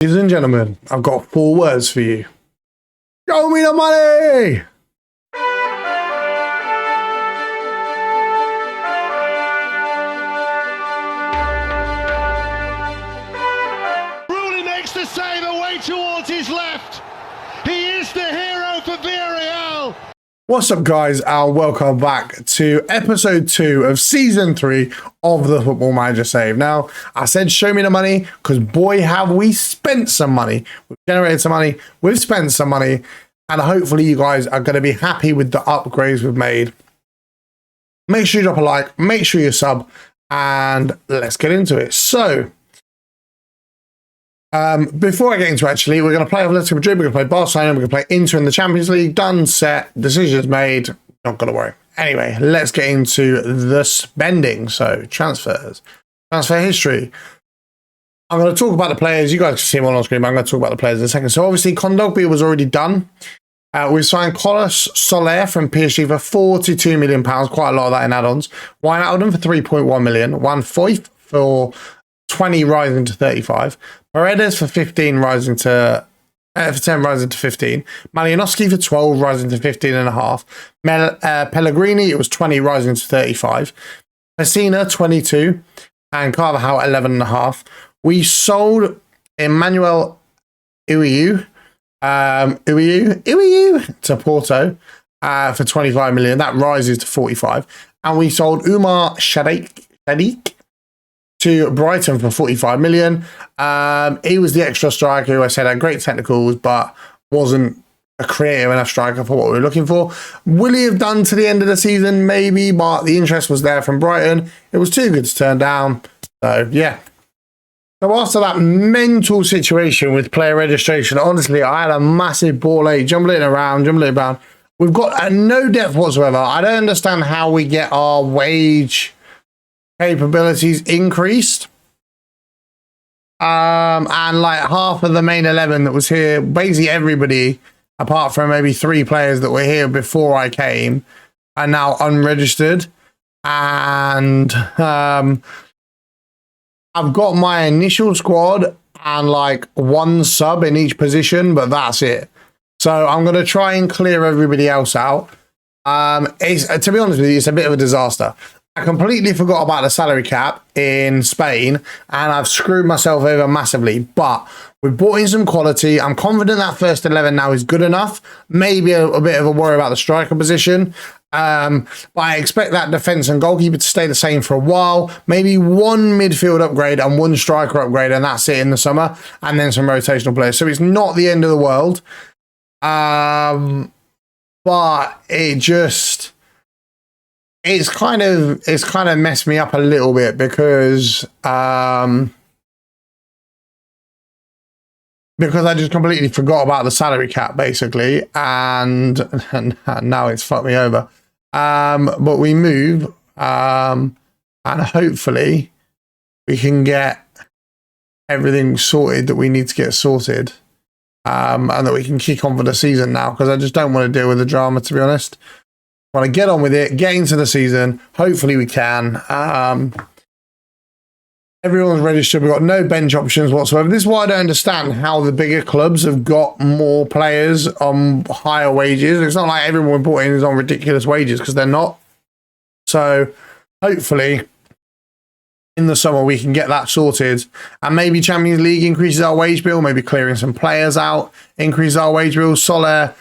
Ladies and gentlemen, I've got 4 words for you. Show me the money! Rooney makes the save away towards his left. He is the hero for Villarreal. What's up, guys, and welcome back to episode 2 of season 3 of the Football Manager Save. Now, I said show me the money because boy have we spent some money. We've generated some money, we've spent some money, and hopefully you guys are going to be happy with the upgrades we've made. Make sure you drop a like, make sure you sub, and let's get into it. So, before I get into it, actually, we're going to play Atletico Madrid, we're going to play Barcelona, we're going to play Inter in the Champions League. Done, set, decisions made, not going to worry. Anyway, let's get into the spending. So, transfers, transfer history. I'm going to talk about the players. You guys can see them all on screen, but I'm going to talk about the players in a second. So, obviously, Kondogbia was already done. We signed Carlos Soler from PSG for £42 million, quite a lot of that in add-ons. Wijnaldum for £3.1 million. Juan Foyth for 20 rising to 35. Paredes for 15 rising to for 10 rising to 15. Lewandowski for 12 rising to 15 and a half. Pellegrini, it was 20 rising to 35. Messina 22 and Carvajal 11 and a half. We sold Emmanuel Uyu to Porto for 25 million. That rises to 45. And we sold Umar Shadiq to Brighton for 45 million. He was the extra striker who I said had great technicals, but wasn't a creative enough striker for what we were looking for. Will he have done to the end of the season? Maybe, but the interest was there from Brighton. It was too good to turn down. So, yeah. So after that mental situation with player registration, honestly, I had a massive ball ache, jumbling around. We've got no depth whatsoever. I don't understand how we get our wage capabilities increased. And like half of the main 11 that was here, basically everybody, apart from maybe 3 players that were here before I came, are now unregistered. And I've got my initial squad and like 1 sub in each position, but that's it. So I'm going to try and clear everybody else out. To be honest with you, it's a bit of a disaster. I completely forgot about the salary cap in Spain, and I've screwed myself over massively. But we've brought in some quality. I'm confident that first 11 now is good enough. Maybe a bit of a worry about the striker position. But I expect that defence and goalkeeper to stay the same for a while. Maybe 1 midfield upgrade and 1 striker upgrade, and that's it in the summer. And then some rotational players. So it's not the end of the world. But it just... It's kind of messed me up a little bit because I just completely forgot about the salary cap basically, and now it's fucked me over. But we move, and hopefully we can get everything sorted that we need to get sorted, and that we can kick on for the season now, because I just don't want to deal with the drama, to be honest. Want to get on with it, get into the season. Hopefully we can. Everyone's registered. We've got no bench options whatsoever. This is why I don't understand how the bigger clubs have got more players on higher wages. It's not like everyone we brought in is on ridiculous wages, because they're not. So hopefully in the summer we can get that sorted, and maybe Champions League increases our wage bill, maybe clearing some players out increases our wage bill. Soler,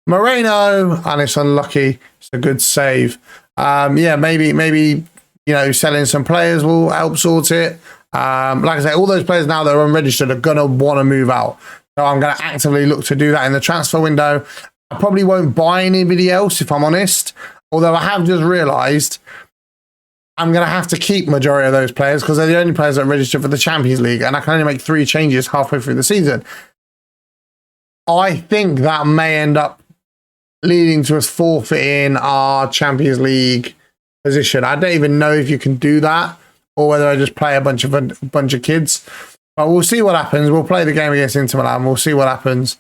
Moreno, and it's unlucky. It's a good save. Yeah, maybe you know, selling some players will help sort it. Like I say, all those players now that are unregistered are gonna want to move out. So I'm gonna actively look to do that in the transfer window. I probably won't buy anybody else if I'm honest. Although I have just realised I'm gonna have to keep majority of those players because they're the only players that are registered for the Champions League, and I can only make 3 changes halfway through the season. I think that may end up leading to us forfeiting our Champions League position. I don't even know if you can do that, or whether I just play a bunch of kids. But we'll see what happens. We'll play the game against Inter Milan. We'll see what happens.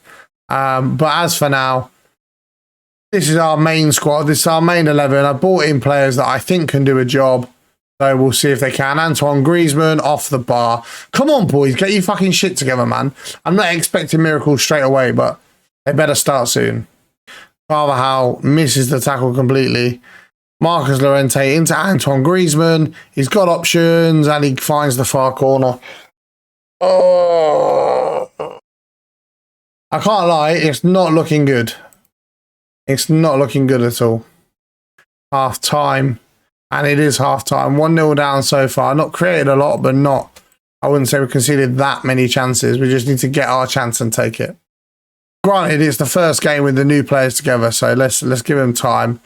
But as for now, this is our main squad. This is our main 11. I brought in players that I think can do a job. So we'll see if they can. Antoine Griezmann off the bar. Come on, boys. Get your fucking shit together, man. I'm not expecting miracles straight away, but they better start soon. Carvajal misses the tackle completely. Marcus Llorente into Antoine Griezmann. He's got options and he finds the far corner. Oh, I can't lie. It's not looking good. It's not looking good at all. Half time. And it is half time. 1-0 down so far. Not created a lot, but not. I wouldn't say we conceded that many chances. We just need to get our chance and take it. Granted, it's the first game with the new players together, so let's give them time.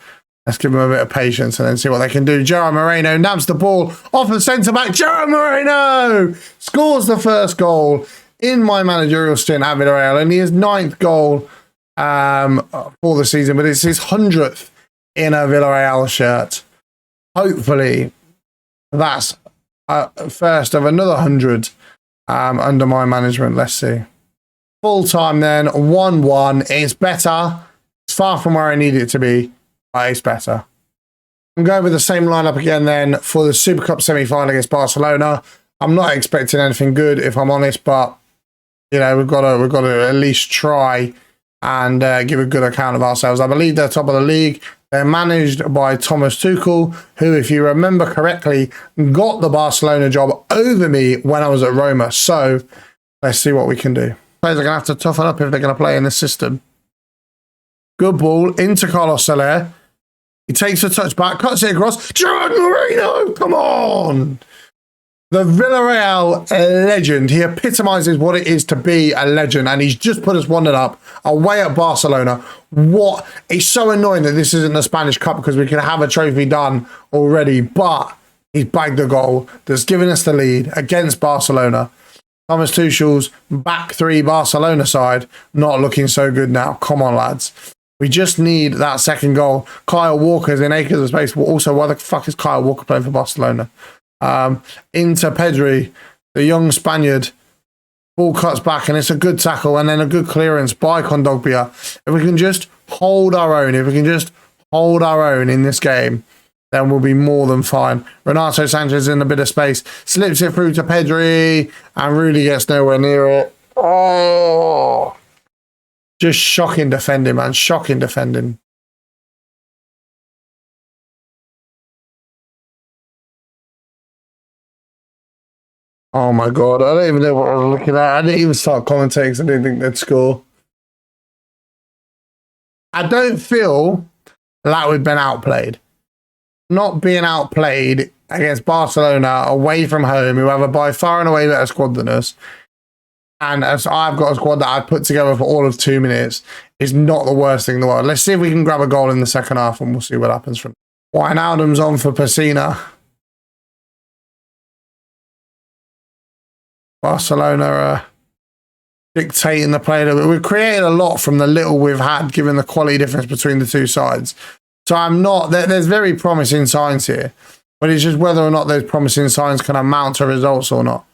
Let's give them a bit of patience and then see what they can do. Gerard Moreno nabs the ball off the centre-back. Gerard Moreno scores the first goal in my managerial stint at Villarreal. Only his 9th goal for the season, but it's his 100th in a Villarreal shirt. Hopefully, that's first of another 100 under my management. Let's see. Full time then, 1-1. It's better. It's far from where I need it to be, but it's better. I'm going with the same lineup again then for the Super Cup semi-final against Barcelona. I'm not expecting anything good, if I'm honest, but you know we've got to at least try and give a good account of ourselves. I believe they're top of the league. They're managed by Thomas Tuchel, who, if you remember correctly, got the Barcelona job over me when I was at Roma. So let's see what we can do. Players are going to have to toughen up if they're going to play in this system. Good ball into Carlos Soler. He takes a touch back, cuts it across. Gerard Moreno, come on! The Villarreal legend. He epitomises what it is to be a legend, and he's just put us 1-0 up away at Barcelona. What? It's so annoying that this isn't the Spanish Cup because we could have a trophy done already, but he's bagged the goal that's given us the lead against Barcelona. Thomas Tuchel's back three Barcelona side not looking so good now. Come on, lads. We just need that second goal. Kyle Walker's in acres of space. Also, why the fuck is Kyle Walker playing for Barcelona? Into Pedri, the young Spaniard. Ball cuts back and it's a good tackle and then a good clearance by Kondogbia. If we can just hold our own, in this game, then we'll be more than fine. Renato Sanchez in a bit of space, slips it through to Pedri and really gets nowhere near it. Oh, just shocking defending, man. Shocking defending. Oh my God, I don't even know what I was looking at. I didn't even start commentating because I didn't think they'd score. I don't feel like we've been outplayed. Not being outplayed against Barcelona away from home, who have a by far and away better squad than us, and as I've got a squad that I've put together for all of 2 minutes, is not the worst thing in the world. Let's see if we can grab a goal in the second half and we'll see what happens from there. Wijnaldum's on for Pessina. Barcelona are dictating the play. We've created a lot from the little we've had, given the quality difference between the two sides. So I'm not, there's very promising signs here, but it's just whether or not those promising signs can amount to results or not.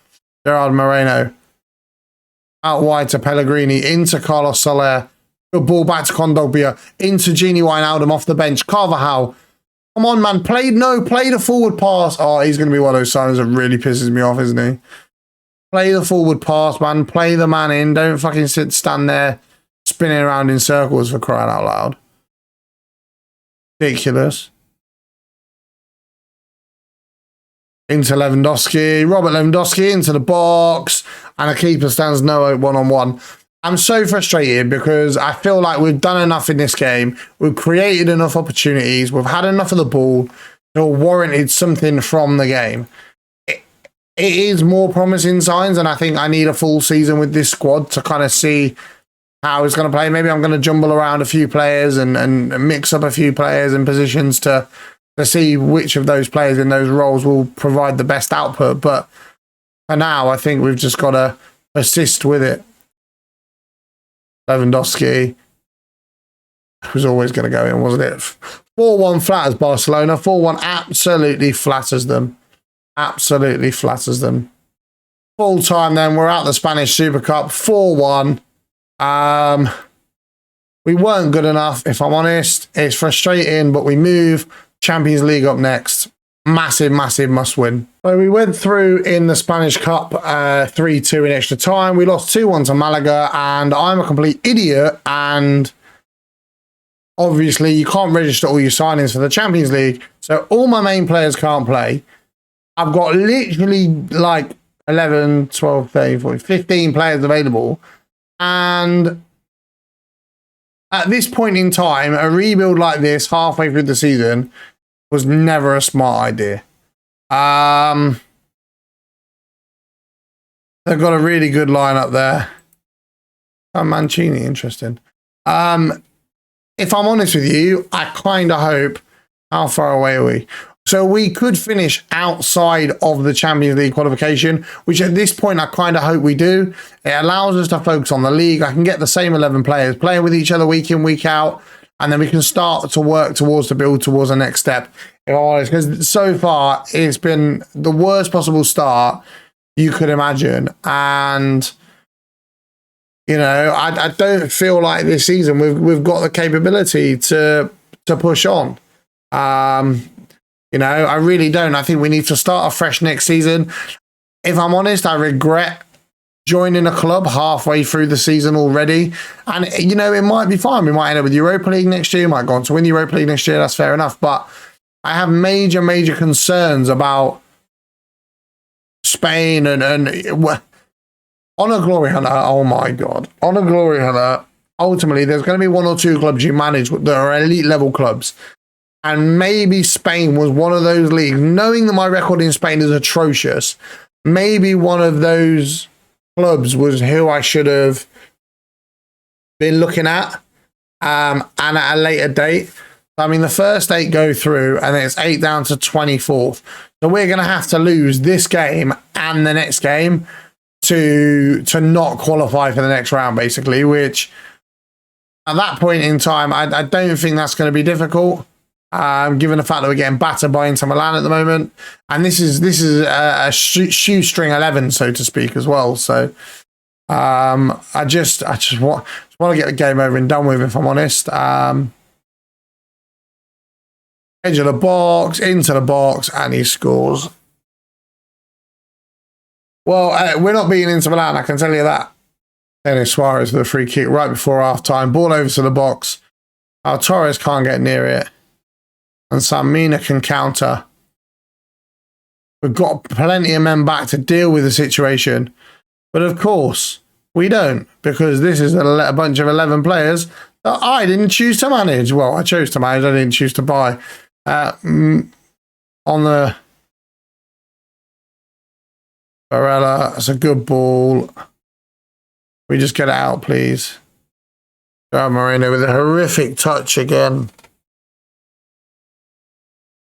Gerard Moreno out wide to Pellegrini, into Carlos Soler. Good ball back to Kondogbia, into Gini Wijnaldum off the bench. Carvajal, come on, man, play the forward pass. Oh, he's going to be one of those signs that really pisses me off, isn't he? Play the forward pass, man. Play the man in. Don't fucking stand there spinning around in circles, for crying out loud. Ridiculous. Into Lewandowski. Robert Lewandowski into the box. And a keeper stands no hope one-on-one. I'm so frustrated because I feel like we've done enough in this game. We've created enough opportunities. We've had enough of the ball to have warranted something from the game. It is more promising signs, and I think I need a full season with this squad to kind of see how it's going to play. Maybe I'm going to jumble around a few players and mix up a few players and positions to see which of those players in those roles will provide the best output. But for now, I think we've just got to persist with it. Lewandowski was always going to go in, wasn't it? 4-1 flatters Barcelona. 4-1 absolutely flatters them. Absolutely flatters them. Full time then, we're out the Spanish Super Cup, 4-1. We weren't good enough, if I'm honest. It's frustrating, but we move. Champions League up next. massive, massive must win. So we went through in the Spanish Cup 3-2 in extra time. We lost 2-1 to Malaga, and I'm a complete idiot. And obviously, you can't register all your signings for the Champions League. So all my main players can't play. I've got literally like 11, 12, 13, 14, 15 players available. And at this point in time, a rebuild like this halfway through the season was never a smart idea. They've got a really good lineup there. Oh, Mancini, interesting. If I'm honest with you, I kind of hope, how far away are we? So we could finish outside of the Champions League qualification, which at this point I kind of hope we do. It allows us to focus on the league. I can get the same 11 players playing with each other week in, week out, and then we can start to work towards the build towards the next step. If I'm honest, because so far it's been the worst possible start you could imagine. And you know, I don't feel like this season we've got the capability to push on. You know, I really don't. I think we need to start afresh next season. If I'm honest, I regret joining a club halfway through the season already. And, you know, it might be fine. We might end up with Europa League next year. We might go on to win the Europa League next year. That's fair enough. But I have major, major concerns about Spain and on a glory hunter. Oh, my God. On a glory hunter, ultimately, there's going to be one or two clubs you manage that are elite level clubs. And maybe Spain was one of those leagues, knowing that my record in Spain is atrocious, maybe one of those clubs was who I should have been looking at, and at a later date. I mean, the first 8 go through, and it's 8 down to 24th. So we're going to have to lose this game and the next game to not qualify for the next round, basically, which at that point in time, I don't think that's going to be difficult. Given the fact that we're getting battered by Inter Milan at the moment, and this is a shoestring 11, so to speak, as well. So I just want to get the game over and done with, if I'm honest. Edge of the box, into the box, and he scores. Well, we're not beating Inter Milan, I can tell you that. Denis Suarez with a free kick right before half time. Ball over to the box. Torres can't get near it. And Samina can counter. We've got plenty of men back to deal with the situation. But of course, we don't. Because this is a bunch of 11 players that I didn't choose to manage. Well, I chose to manage. I didn't choose to buy. On the... Barella, that's a good ball. We just get it out, please. Moreno with a horrific touch again.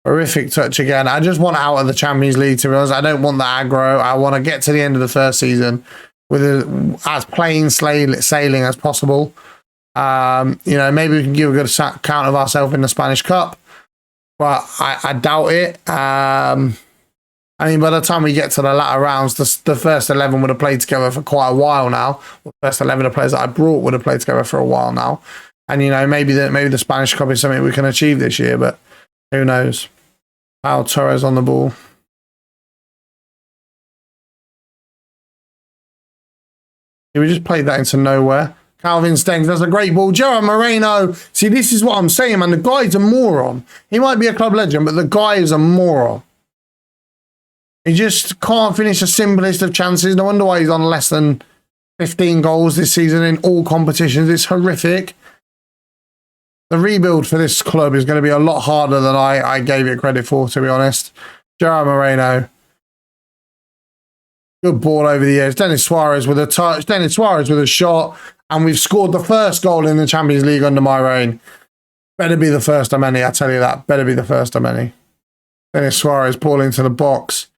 Horrific touch again. I just want out of the Champions League, to be honest. I don't want the aggro. I want to get to the end of the first season with as plain sailing as possible. You know, maybe we can give a good count of ourselves in the Spanish Cup, but I doubt it. I mean, by the time we get to the latter rounds, the first 11 would have played together for quite a while now. The first 11 of players that I brought would have played together for a while now. And, you know, maybe the Spanish Cup is something we can achieve this year, but who knows? Torres on the ball. We just played that into nowhere. Calvin Stengs, that's a great ball. Gerard Moreno. See, this is what I'm saying, man. The guy's a moron. He might be a club legend, but the guy is a moron. He just can't finish the simplest of chances. No wonder why he's on less than 15 goals this season in all competitions. It's horrific. The rebuild for this club is going to be a lot harder than I gave it credit for, to be honest. Gerard Moreno. Good ball over the edge. Denis Suarez with a touch. Denis Suarez with a shot. And we've scored the first goal in the Champions League under my reign. Better be the first of many, I tell you that. Better be the first of many. Denis Suarez, ball into the box.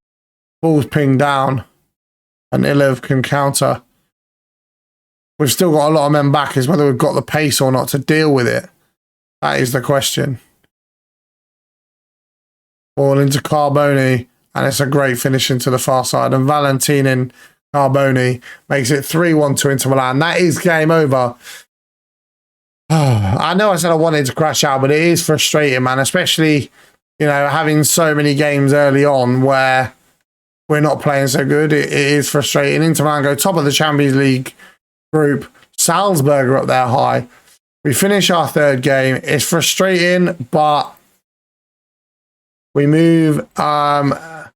Ball's pinged down. And Ilev can counter. We've still got a lot of men back. Is whether we've got the pace or not to deal with it. That is the question. Ball into Carboni, and it's a great finish into the far side. And Valentin and Carboni makes it 3-1 to Inter Milan. That is game over. I know I said I wanted to crash out, but it is frustrating, man, especially you know, having so many games early on where we're not playing so good. It is frustrating. Inter Milan go top of the Champions League group. Salzburg are up there high. We finish our third game. It's frustrating, but we move. Yeah,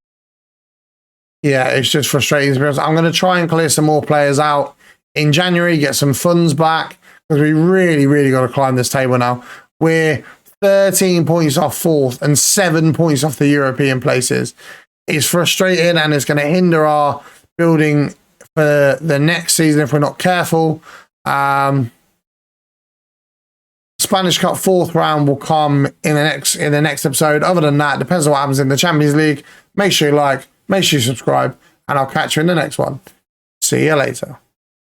it's just frustrating. I'm going to try and clear some more players out in January, get some funds back, because we really, really got to climb this table now. We're 13 points off fourth and 7 points off the European places. It's frustrating, and it's going to hinder our building for the next season if we're not careful. Spanish Cup fourth round will come in the next episode. Other than that, depends on what happens in the Champions League. Make sure you like, make sure you subscribe, and I'll catch you in the next one. See you later.